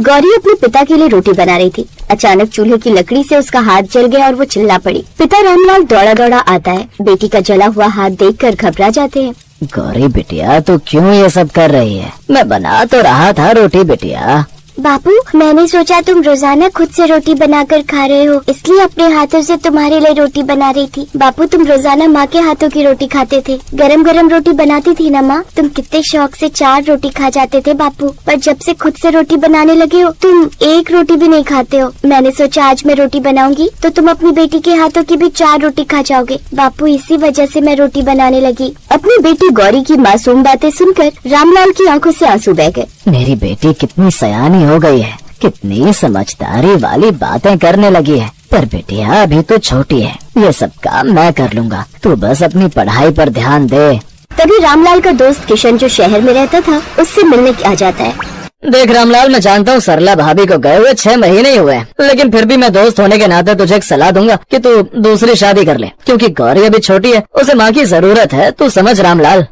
गौरी अपने पिता के लिए रोटी बना रही थी। अचानक चूल्हे की लकड़ी से उसका हाथ जल गया और वो चिल्ला पड़ी। पिता रामलाल दौड़ा दौड़ा आता है। बेटी का जला हुआ हाथ देखकर घबरा जाते हैं। गौरी बिटिया, तू क्यों ये सब कर रही है? मैं बना तो रहा था रोटी बिटिया। बापू, मैंने सोचा तुम रोजाना खुद से रोटी बनाकर खा रहे हो, इसलिए अपने हाथों से तुम्हारे लिए रोटी बना रही थी। बापू, तुम रोजाना माँ के हाथों की रोटी खाते थे। गरम गरम रोटी बनाती थी ना माँ, तुम कितने शौक से 4 रोटी खा जाते थे बापू। पर जब से खुद से रोटी बनाने लगे हो, तुम 1 रोटी भी नहीं खाते हो। मैंने सोचा आज मैं रोटी बनाऊंगी तो तुम अपनी बेटी के हाथों की भी 4 रोटी खा जाओगे। बापू, इसी वजह से मैं रोटी बनाने लगी। अपनी बेटी गौरी की मासूम बातें सुनकर रामलाल की आंखों से आंसू बह गए। मेरी बेटी कितनी सयानी हो गई है, कितनी समझदारी वाली बातें करने लगी है। पर बेटिया अभी तो छोटी है, ये सब काम मैं कर लूंगा, तू बस अपनी पढ़ाई पर ध्यान दे। तभी रामलाल का दोस्त किशन जो शहर में रहता था उससे मिलने आ जाता है। देख रामलाल, मैं जानता हूँ सरला भाभी को गए हुए 6 महीने ही हुए हैं, लेकिन फिर भी मैं दोस्त होने के नाते तुझे एक सलाह दूंगा कि तू दूसरी शादी कर ले, क्योंकि गौरी अभी छोटी है, उसे माँ की जरूरत है, तू समझ रामलाल।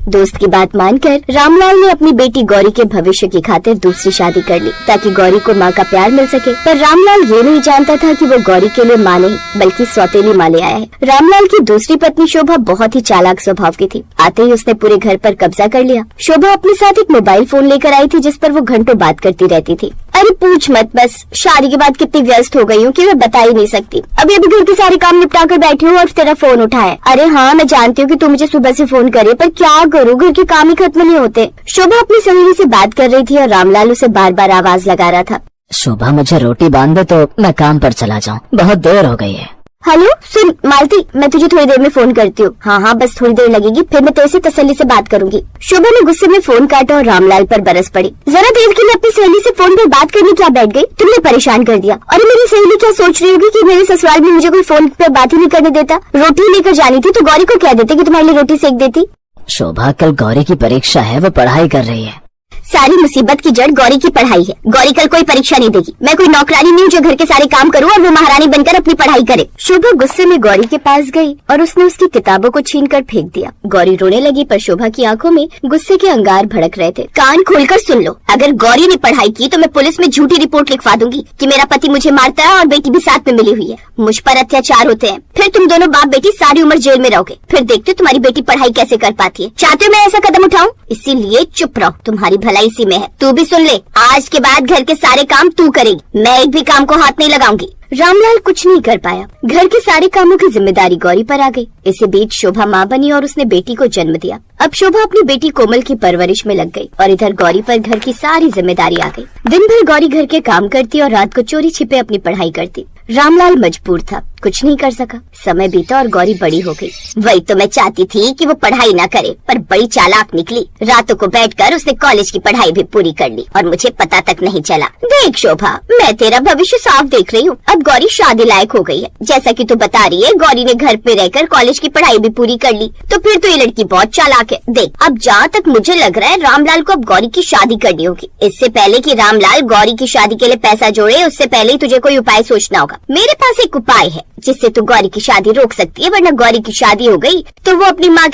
दोस्त की बात मानकर रामलाल ने अपनी बेटी गौरी के भविष्य की खातिर दूसरी शादी कर ली ताकि गौरी को माँ का प्यार मिल सके। पर रामलाल ये नहीं जानता था कि वो गौरी के लिए माँ नहीं बल्कि सौतेली माँ ले आया है। रामलाल की दूसरी पत्नी शोभा बहुत ही चालाक स्वभाव की थी। आते ही उसने पूरे घर पर कब्जा कर लिया। शोभा अपने साथ एक मोबाइल फोन लेकर आई थी जिस पर वो घंटों बात करती रहती थी। अरे पूछ मत, बस शादी के बाद कितनी व्यस्त हो गई हूँ कि मैं बता ही नहीं सकती। अभी घर के सारे काम निपटा कर बैठी हूँ और तेरा फोन उठाया। अरे हाँ, मैं जानती हूँ कि तू मुझे सुबह से फोन करे, पर क्या करूँ, घर के काम ही खत्म नहीं होते। शोभा अपनी सहेली से बात कर रही थी और रामलाल उसे बार बार आवाज लगा रहा था। शोभा, मुझे रोटी बांध दे तो मैं काम पर चला जाऊँ, बहुत देर हो गई है। हेलो सुन मालती, मैं तुझे थोड़ी देर में फोन करती हूँ। हाँ, बस थोड़ी देर लगेगी, फिर मैं तेरे से तसल्ली से बात करूंगी। शोभा ने गुस्से में फोन काटा और रामलाल पर बरस पड़ी। जरा देर के लिए अपनी सहेली से फोन पर बात करने क्या बैठ गई? तुमने परेशान कर दिया। और मेरी सहेली क्या सोच रही होगी कि मेरे ससुराल में मुझे कोई फोन पर बात ही नहीं करने देता। रोटी लेकर जानी थी तो गौरी को कह देते कि तुम्हारे लिए रोटी सेक देती। शोभा, कल गौरी की परीक्षा है, वो पढ़ाई कर रही है। सारी मुसीबत की जड़ गौरी की पढ़ाई है। गौरी कल कोई परीक्षा नहीं देगी। मैं कोई नौकरानी नहीं हूँ जो घर के सारे काम करूँ और वो महारानी बनकर अपनी पढ़ाई करे। शोभा गुस्से में गौरी के पास गई और उसने उसकी किताबों को छीनकर फेंक दिया। गौरी रोने लगी पर शोभा की आंखों में गुस्से के अंगार भड़क रहे थे। कान खोलकर सुन लो, अगर गौरी ने पढ़ाई की तो मैं पुलिस में झूठी रिपोर्ट लिखवा दूंगी कि मेरा पति मुझे मारता है और बेटी भी साथ में मिली हुई है। मुझ पर अत्याचार होते हैं, फिर तुम दोनों बाप बेटी सारी उम्र जेल में रहोगे। फिर देखते हो तुम्हारी बेटी पढ़ाई कैसे कर पाती है। चाहते हो मैं ऐसा कदम उठाऊं? इसीलिए चुप रहो, तुम्हारी भलाई इसी में है। तू भी सुन ले, आज के बाद घर के सारे काम तू करेगी, मैं एक भी काम को हाथ नहीं लगाऊंगी। रामलाल कुछ नहीं कर पाया। घर के सारे कामों की जिम्मेदारी गौरी पर आ गई। इसी बीच शोभा माँ बनी और उसने बेटी को जन्म दिया। अब शोभा अपनी बेटी कोमल की परवरिश में लग गई और इधर गौरी पर घर की सारी जिम्मेदारी आ गई। दिन भर गौरी घर के काम करती और रात को चोरी छिपे अपनी पढ़ाई करती। रामलाल मजबूर था, कुछ नहीं कर सका। समय बीता और गौरी बड़ी हो गई। वही तो मैं चाहती थी कि वो पढ़ाई ना करे, पर बड़ी चालाक निकली। रातों को बैठकर उसने कॉलेज की पढ़ाई भी पूरी कर ली और मुझे पता तक नहीं चला। देख शोभा, मैं तेरा भविष्य साफ देख रही हूँ। अब गौरी शादी लायक हो गई है। जैसा कि तू बता रही है, गौरी ने घर पे रहकर कॉलेज की पढ़ाई भी पूरी कर ली, तो फिर तो ये लड़की बहुत चालाक है। देख, अब जहाँ तक मुझे लग रहा है रामलाल को अब गौरी की शादी करनी होगी। इससे पहले कि रामलाल गौरी की शादी के लिए पैसा जोड़े, उससे पहले ही तुझे कोई उपाय सोचना होगा। मेरे पास एक उपाय है जिससे तू गौरी की शादी रोक सकती है, वरना गौरी की शादी हो गई तो वो अपनी माँ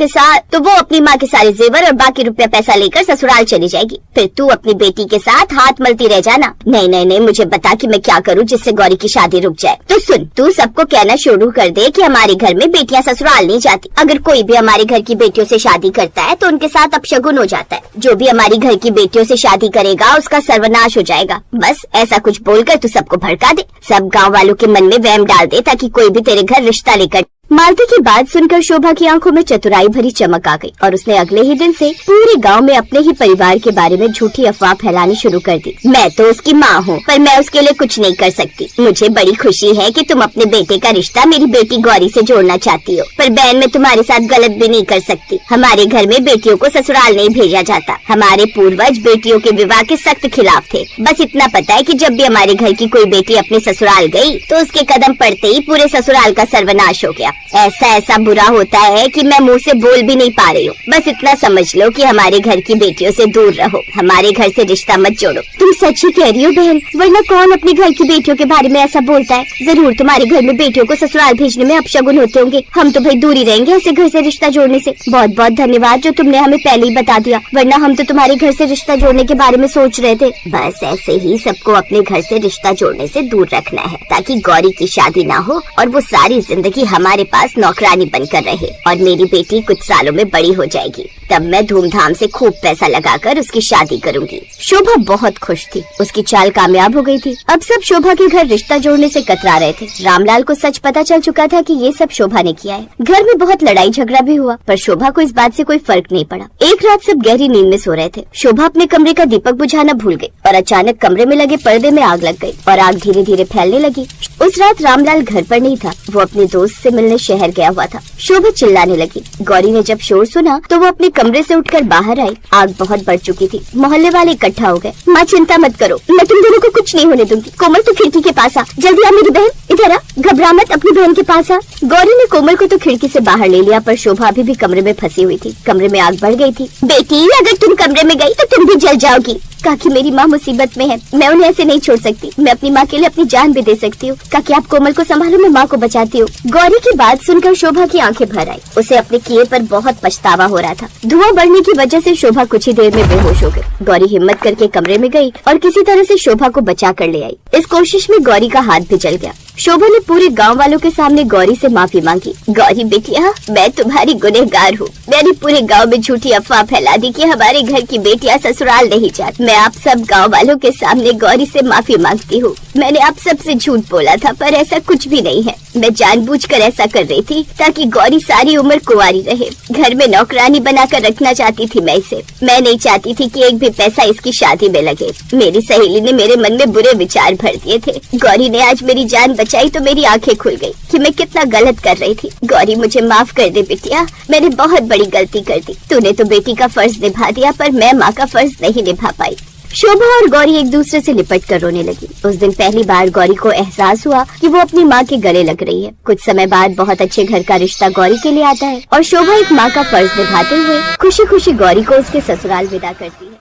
के सारे जेवर और बाकी रुपया पैसा लेकर ससुराल चली जाएगी। फिर तू अपनी बेटी के साथ हाथ मलती रह जाना। नहीं, मुझे बता कि मैं क्या करूँ जिससे गौरी की शादी रुक जाए। तो सुन, तू सबको कहना शुरू कर दे कि हमारे घर में बेटियां ससुराल नहीं जाती। अगर कोई भी हमारे घर की बेटियों से शादी करता है तो उनके साथ अपशगुन हो जाता है। जो भी हमारी घर की बेटियों से शादी करेगा उसका सर्वनाश हो जाएगा। बस ऐसा कुछ बोलकर तू सबको भड़का दे, सब गाँव वालों के मन में वहम डाल दे ताकि कोई भी तेरे घर रिश्ता लेकर। मालती की बात सुनकर शोभा की आंखों में चतुराई भरी चमक आ गई और उसने अगले ही दिन से पूरे गांव में अपने ही परिवार के बारे में झूठी अफवाह फैलानी शुरू कर दी। मैं तो उसकी माँ हूँ, पर मैं उसके लिए कुछ नहीं कर सकती। मुझे बड़ी खुशी है कि तुम अपने बेटे का रिश्ता मेरी बेटी गौरी से जोड़ना चाहती हो, पर बहन मैं तुम्हारे साथ गलत भी नहीं कर सकती। हमारे घर में बेटियों को ससुराल नहीं भेजा जाता। हमारे पूर्वज बेटियों के विवाह के सख्त खिलाफ थे। बस इतना पता है कि जब भी हमारे घर की कोई बेटी अपने ससुराल गई तो उसके कदम पड़ते ही पूरे ससुराल का सर्वनाश हो गया। ऐसा ऐसा बुरा होता है कि मैं मुंह से बोल भी नहीं पा रही हूँ। बस इतना समझ लो कि हमारे घर की बेटियों से दूर रहो, हमारे घर से रिश्ता मत जोड़ो। तुम सच ही कह रही हो बहन, वरना कौन अपने घर की बेटियों के बारे में ऐसा बोलता है। जरूर तुम्हारे घर में बेटियों को ससुराल भेजने में अपशगुन होते होंगे। हम तो भाई दूर ही रहेंगे ऐसे घर से रिश्ता जोड़ने से। बहुत बहुत धन्यवाद जो तुमने हमें पहले ही बता दिया, वरना हम तो तुम्हारे घर से रिश्ता जोड़ने के बारे में सोच रहे थे। बस ऐसे ही सबको अपने घर से रिश्ता जोड़ने से दूर रखना है, ताकि गौरी की शादी ना हो और वो सारी जिंदगी हमारे पास नौकरानी बनकर रहे। और मेरी बेटी कुछ सालों में बड़ी हो जाएगी, तब मैं धूमधाम से खूब पैसा लगाकर उसकी शादी करूंगी। शोभा बहुत खुश थी, उसकी चाल कामयाब हो गई थी। अब सब शोभा के घर रिश्ता जोड़ने से कतरा रहे थे। रामलाल को सच पता चल चुका था कि ये सब शोभा ने किया है। घर में बहुत लड़ाई झगड़ा भी हुआ, पर शोभा को इस बात से कोई फर्क नहीं पड़ा। एक रात सब गहरी नींद में सो रहे थे। शोभा अपने कमरे का दीपक बुझाना भूल गई और अचानक कमरे में लगे पर्दे में आग लग गई और आग धीरे धीरे फैलने लगी। उस रात रामलाल घर पर नहीं था, वो अपने दोस्त से मिलने शहर गया हुआ था। शोभा चिल्लाने लगी। गौरी ने जब शोर सुना तो वो अपने कमरे से उठकर बाहर आई। आग बहुत बढ़ चुकी थी। मोहल्ले वाले इकट्ठा हो गए। माँ चिंता मत करो, मैं तुम दोनों को कुछ नहीं होने दूंगी। कोमल तू खिड़की के पास आ, जल्दी आ मेरी बहन, इधर आ, घबरा मत, अपनी बहन के पास आ। गौरी ने कोमल को तो खिड़की से बाहर ले लिया, पर शोभा अभी भी कमरे में फंसी हुई थी। कमरे में आग बढ़ गई थी। बेटी अगर तुम कमरे में गई तो तुम भी जल जाओगी। काकी मेरी माँ मुसीबत में है, मैं उन्हें ऐसे नहीं छोड़ सकती। मैं अपनी माँ के लिए अपनी जान भी दे सकती हूँ। काकी आप कोमल को संभालो, मैं माँ को बचाती हूँ। गौरी की बात सुनकर शोभा की आंखें भर आई। उसे अपने किए पर बहुत पछतावा हो रहा था। धुआं बढ़ने की वजह से शोभा कुछ ही देर में बेहोश हो गई। गौरी हिम्मत करके कमरे में गई और किसी तरह से शोभा को बचा कर ले आई। इस कोशिश में गौरी का हाथ भी जल गया। शोभा ने पूरे गांव वालों के सामने गौरी से माफी मांगी। गौरी बेटिया, मैं तुम्हारी गुनहगार हूँ। मैंने पूरे गांव में झूठी अफवाह फैला दी कि हमारे घर की बेटियां ससुराल नहीं जाती। मैं आप सब गांव वालों के सामने गौरी से माफी मांगती हूँ। मैंने आप सबसे झूठ बोला था, पर ऐसा कुछ भी नहीं है। मैं जानबूझकर ऐसा कर रही थी ताकि गौरी सारी उम्र कुंवारी रहे। घर में नौकरानी बनाकर रखना चाहती थी मैं इसे। मैं नहीं चाहती थी कि एक भी पैसा इसकी शादी में लगे। मेरी सहेली ने मेरे मन में बुरे विचार भर दिए थे। गौरी ने आज मेरी जान बचाई तो मेरी आंखें खुल गई कि मैं कितना गलत कर रही थी। गौरी मुझे माफ कर दे बिटिया, मैंने बहुत बड़ी गलती कर दी। तूने तो बेटी का फर्ज निभा दिया, पर मैं माँ का फर्ज नहीं निभा पाई। शोभा और गौरी एक दूसरे से लिपट कर रोने लगी। उस दिन पहली बार गौरी को एहसास हुआ कि वो अपनी माँ के गले लग रही है। कुछ समय बाद बहुत अच्छे घर का रिश्ता गौरी के लिए आता है और शोभा एक माँ का फर्ज निभाते हुए खुशी खुशी गौरी को उसके ससुराल विदा करती है।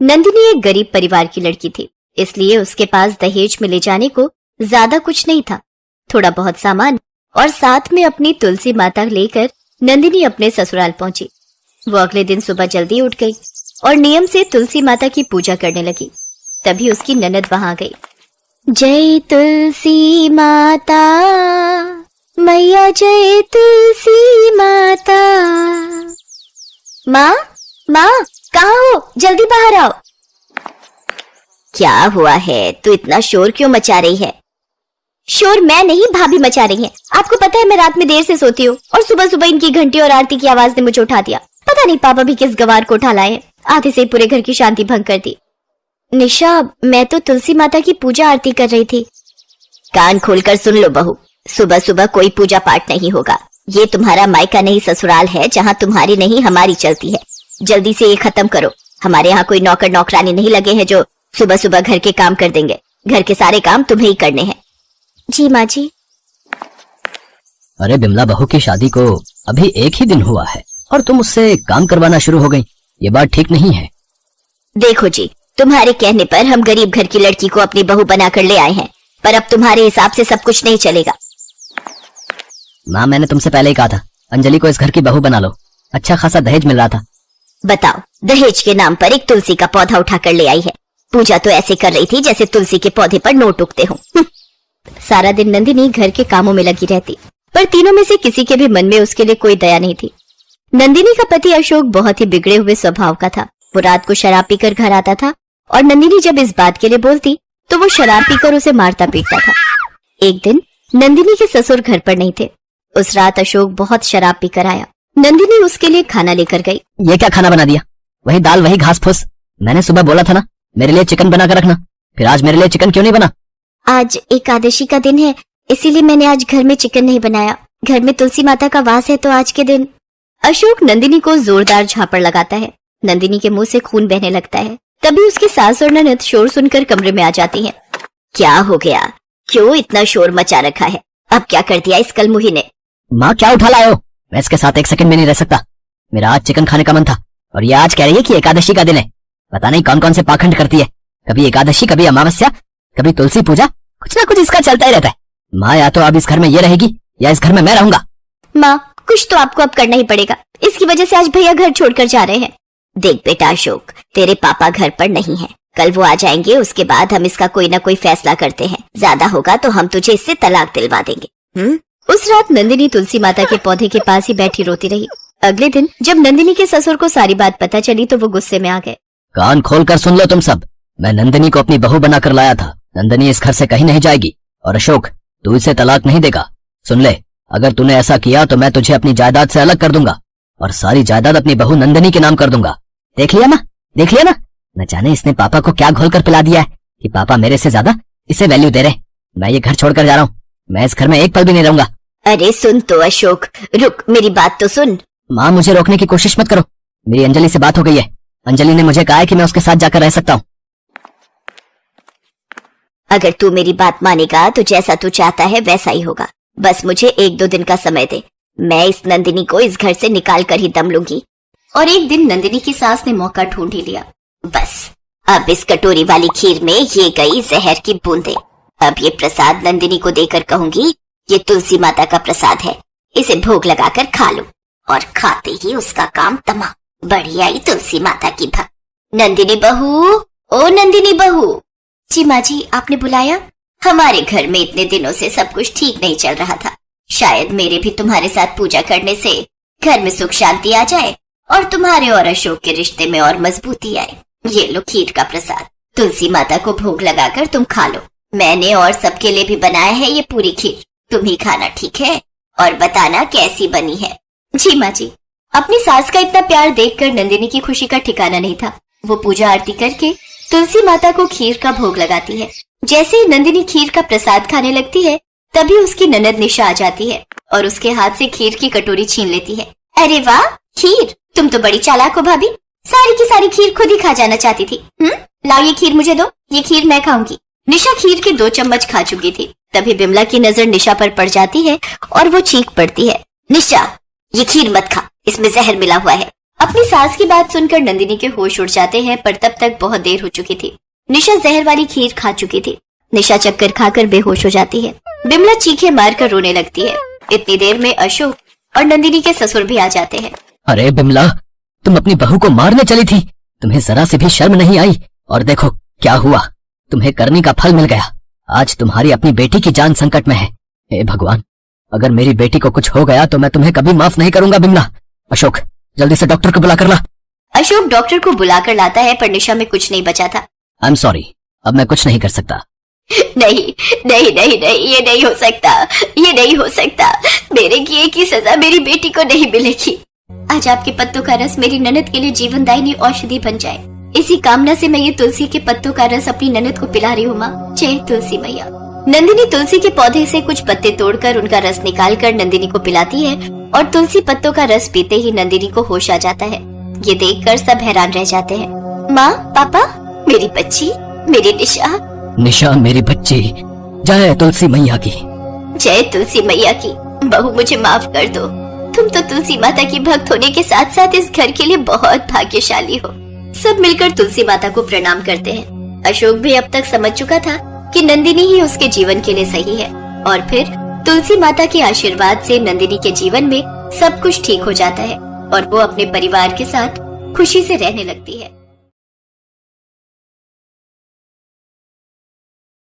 नंदिनी एक गरीब परिवार की लड़की थी, इसलिए उसके पास दहेज में ले जाने को ज्यादा कुछ नहीं था। थोड़ा बहुत सामान और साथ में अपनी तुलसी माता लेकर नंदिनी अपने ससुराल पहुंची। वो अगले दिन सुबह जल्दी उठ गई और नियम से तुलसी माता की पूजा करने लगी। तभी उसकी ननद वहां आ गई। जय तुलसी माता मैया, जय तुलसी माता। माँ माँ, कहाँ हो? जल्दी बाहर आओ। क्या हुआ है? तू इतना शोर क्यों मचा रही है? शोर मैं नहीं, भाभी मचा रही है। आपको पता है मैं रात में देर से सोती हूँ और सुबह सुबह इनकी घंटी और आरती की आवाज ने मुझे उठा दिया। पता नहीं पापा भी किस गवार को उठा लाए हैं। आधे से पूरे घर की शांति भंग कर दी। निशा, मैं तो तुलसी माता की पूजा आरती कर रही थी। कान खोलकर सुन लो बहू, सुबह सुबह कोई पूजा पाठ नहीं होगा। ये तुम्हारा मायका नहीं ससुराल है, जहाँ तुम्हारी नहीं हमारी चलती है। जल्दी से ये खत्म करो। हमारे यहाँ कोई नौकर नौकरानी नहीं लगे हैं जो सुबह सुबह घर के काम कर देंगे। घर के सारे काम तुम्हें ही करने हैं। जी माँ जी। अरे बिमला बहू की शादी को अभी एक ही दिन हुआ है और तुम उससे काम करवाना शुरू हो गई। ये बात ठीक नहीं है। देखो जी, तुम्हारे कहने पर हम गरीब घर की लड़की को अपनी बहू बनाकर ले आए हैं, पर अब तुम्हारे हिसाब से सब कुछ नहीं चलेगा। माँ, मैंने तुमसे पहले ही कहा था अंजलि को इस घर की बहू बना लो। अच्छा खासा दहेज मिल रहा था। बताओ, दहेज के नाम पर एक तुलसी का पौधा उठाकर ले आई है। पूजा तो ऐसे कर रही थी जैसे तुलसी के पौधे पर नोट उगते हों। सारा दिन नंदिनी घर के कामों में लगी रहती, पर तीनों में से किसी के भी मन में उसके लिए कोई दया नहीं थी। नंदिनी का पति अशोक बहुत ही बिगड़े हुए स्वभाव का था। वो रात को शराब पीकर घर आता था और नंदिनी जब इस बात के लिए बोलती तो वो शराब पीकर उसे मारता पीटता था। एक दिन नंदिनी के ससुर घर पर नहीं थे। उस रात अशोक बहुत शराब पीकर आया। नंदिनी उसके लिए खाना लेकर गई। ये क्या खाना बना दिया? वही दाल वही घास फूस। मैंने सुबह बोला था ना मेरे लिए चिकन बना कर रखना, फिर आज मेरे लिए चिकन क्यों नहीं बना? आज एकादशी का दिन है, इसीलिए मैंने आज घर में चिकन नहीं बनाया। घर में तुलसी माता का वास है तो आज के दिन। अशोक नंदिनी को जोरदार झापड़ लगाता है। नंदिनी के मुंह से खून बहने लगता है। तभी उसकी सास और ननद शोर सुनकर कमरे में आ जाती हैं। क्या हो गया? क्यों इतना शोर मचा रखा है? अब क्या कर दिया इस कलमुही ने? माँ क्या उठा लाए हो? मैं इसके साथ एक सेकंड में नहीं रह सकता। मेरा आज चिकन खाने का मन था और ये आज कह रही है कि एकादशी का दिन है। पता नहीं कौन कौन से पाखंड करती है, कभी एकादशी, कभी अमावस्या, कभी तुलसी पूजा, कुछ ना कुछ इसका चलता ही रहता है। माँ या तो अब इस घर में ये रहेगी या इस घर में मैं रहूंगा। माँ कुछ तो आपको अब करना ही पड़ेगा, इसकी वजह से आज भैया घर छोड़कर जा रहे हैं। देख बेटा अशोक, तेरे पापा घर पर नहीं है, कल वो आ जाएंगे, उसके बाद हम इसका कोई ना कोई फैसला करते हैं। ज्यादा होगा तो हम तुझे इससे तलाक दिलवा देंगे। उस रात नंदिनी तुलसी माता के पौधे के पास ही बैठी रोती रही। अगले दिन जब नंदिनी के ससुर को सारी बात पता चली तो वो गुस्से में आ गए। कान खोल कर सुन लो तुम सब, मैं नंदिनी को अपनी बहू बनाकर लाया था। नंदिनी इस घर से कहीं नहीं जाएगी और अशोक तू इसे तलाक नहीं देगा। सुन ले, अगर तूने ऐसा किया तो मैं तुझे अपनी जायदाद से अलग कर दूंगा और सारी जायदाद अपनी बहू नंदिनी के नाम कर दूंगा। देख लिया ना, देख लिया ना, न जाने इसने पापा को क्या घोल कर पिला दिया है कि पापा मेरे से ज्यादा इसे वैल्यू दे रहे। मैं ये घर छोड़कर जा रहा हूँ, मैं इस घर में एक पल भी नहीं रहूंगा। अरे सुन तो अशोक, रुक, मेरी बात तो सुन। माँ मुझे रोकने की कोशिश मत करो, मेरी अंजलि से बात हो गई है। अंजलि ने मुझे कहा है कि मैं उसके साथ जाकर रह सकता हूँ। अगर तू मेरी बात मानेगा तो जैसा तू चाहता है वैसा ही होगा। बस मुझे 1-2 दिन का समय दे, मैं इस नंदिनी को इस घर से निकाल कर ही दम लूंगी। और एक दिन नंदिनी की सास ने मौका ढूंढ ही लिया। बस अब इस कटोरी वाली खीर में ये गई जहर की बूंदें। अब ये प्रसाद नंदिनी को देकर कहूंगी ये तुलसी माता का प्रसाद है, इसे भोग लगाकर खा लो। और खाते ही उसका काम तमाम। बड़ी आई तुलसी माता की भक्त। नंदिनी बहू, ओ नंदिनी बहू। जी माँ जी, आपने बुलाया? हमारे घर में इतने दिनों से सब कुछ ठीक नहीं चल रहा था, शायद मेरे भी तुम्हारे साथ पूजा करने से घर में सुख शांति आ जाए और तुम्हारे और अशोक के रिश्ते में और मजबूती आए। ये लो खीर का प्रसाद, तुलसी माता को भोग लगाकर तुम खा लो। मैंने और सबके लिए भी बनाया है ये पूरी खीर, तुम ही खाना, ठीक है? और बताना कैसी बनी है। जी माँ जी। अपनी सास का इतना प्यार देखकर नंदिनी की खुशी का ठिकाना नहीं था। वो पूजा आरती करके तुलसी माता को खीर का भोग लगाती है। जैसे ही नंदिनी खीर का प्रसाद खाने लगती है तभी उसकी ननद निशा आ जाती है और उसके हाथ से खीर की कटोरी छीन लेती है। अरे वाह खीर, तुम तो बड़ी चालाक हो भाभी, सारी की सारी खीर खुद ही खा जाना चाहती थी। लाओ ये खीर मुझे दो, ये खीर मैं खाऊंगी। निशा खीर के 2 चम्मच खा चुकी थी। तभी बिमला की नजर निशा पर पड़ जाती है और वो चीख पड़ती है, निशा ये खीर मत खा, इसमें जहर मिला हुआ है। अपनी सास की बात सुनकर नंदिनी के होश उड़ जाते हैं, पर तब तक बहुत देर हो चुकी थी। निशा जहर वाली खीर खा चुकी थी। निशा चक्कर खाकर बेहोश हो जाती है। बिमला चीखे मारकर रोने लगती है। इतनी देर में अशोक और नंदिनी के ससुर भी आ जाते हैं। अरे बिमला, तुम अपनी बहू को मारने चली थी, तुम्हें जरा से भी शर्म नहीं आई और देखो क्या हुआ, तुम्हें करने का फल मिल गया। आज तुम्हारी अपनी बेटी की जान संकट में है। हे भगवान, अगर मेरी बेटी को कुछ हो गया तो मैं तुम्हें कभी माफ नहीं करूंगा। बिमला, अशोक जल्दी से डॉक्टर को बुलाकर ला। अशोक डॉक्टर को बुलाकर लाता है पर निशा में कुछ नहीं बचा था। आई एम सॉरी, अब मैं कुछ नहीं कर सकता। नहीं नहीं नहीं नहीं, ये नहीं हो सकता, ये नहीं हो सकता। मेरे किए की सजा मेरी बेटी को नहीं मिलेगी। आज आपके पत्तों का रस मेरी ननद के लिए जीवनदायिनी औषधि बन जाए, इसी कामना से मैं ये तुलसी के पत्तों का रस अपनी ननद को पिला रही हूँ। माँ जय तुलसी मैया। नंदिनी तुलसी के पौधे से कुछ पत्ते तोड़कर उनका रस निकालकर नंदिनी को पिलाती है और तुलसी पत्तों का रस पीते ही नंदिनी को होश आ जाता है। ये देखकर सब हैरान रह जाते हैं। माँ, पापा, मेरी बच्ची, मेरी निशा। निशा मेरी बच्ची, जय तुलसी मैया की। जय तुलसी मैया की। बहू मुझे माफ कर दो, तुम तो तुलसी माता की भक्त होने के साथ साथ इस घर के लिए बहुत भाग्यशाली हो। सब मिलकर तुलसी माता को प्रणाम करते हैं। अशोक भी अब तक समझ चुका था कि नंदिनी ही उसके जीवन के लिए सही है और फिर तुलसी माता के आशीर्वाद से नंदिनी के जीवन में सब कुछ ठीक हो जाता है और वो अपने परिवार के साथ खुशी से रहने लगती है।